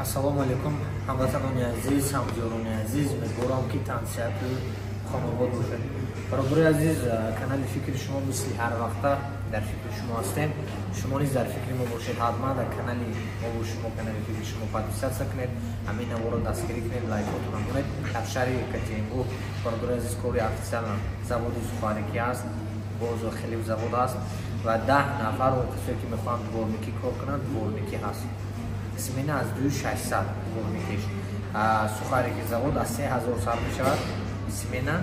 Ассалому алейкум, ҳамватанони азиз, ҳамҷорони азиз, умедворам ки тансиҳату хонобод бошед. Баробари азиз, канали фикри шумо мисли ҳар вақта дар фикри шумо ҳастем. Шумо низ дар фикри мо бошед, ҳатман дар канали мо бо шумо, канали фикри шумо подписатсия кунед, ҳамин наворо дастгирӣ кунед, лайкотро намонед. Дар шаҳри Екатеринбург баробари азиз кори офисиална заводи сухарикӣ аст, бозу хеле завод аст ва 10 нафар касое ки мехоҳанд дворники кор кунанд, дворники ҳаст. Смена аз 2600 дворникиш. Сухарики завод аз 3000 сар мешавад. Смена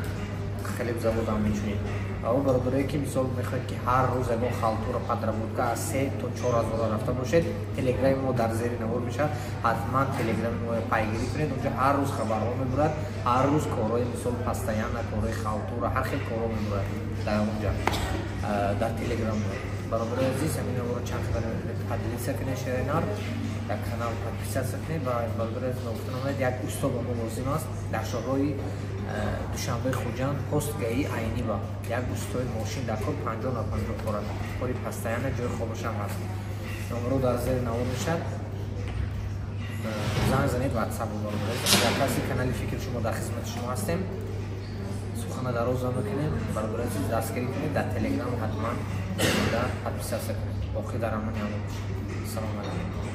хлеб завод ҳам мечунед. Ва баробаре ки мисол мехоҳед ки ҳар рӯз ягон халтура подработка аз 3 то 4000 рафта бошед, телеграми мо дар зери навор мешавад. Ҳатман телеграми мо пайгирӣ кунед. Онҷо ҳар рӯз хабарҳо мебурад, ҳар рӯз корҳои мисол постоянна, корҳои халтура, ҳар хел корҳо мебурад дар онҷа дар телеграм. Баробари азиз, ҳамин наворо чанд поделиться кунед шеренар, як канал подписаться кунед ва баробари аз гуфтаномед як устод мо лозим аст дар шоҳрои Душанбе Хуҷанд пост гаи Айнива. Як устои мошин дар кор 50 на 50 борад. Кори постоянна ҷои хобашам ҳаст. Номеро дар зери навор мешад. Занг занед WhatsApp баробари аз. Дар каси канали фикри шумо дар хизмати шумо ҳастем. Сухана дароз мекунем, баробари аз дастгирӣ кунед, дар телеграм ҳатман подписатсия кунед. Боқӣ дар амани ҳамо бошед. Салому алайкум.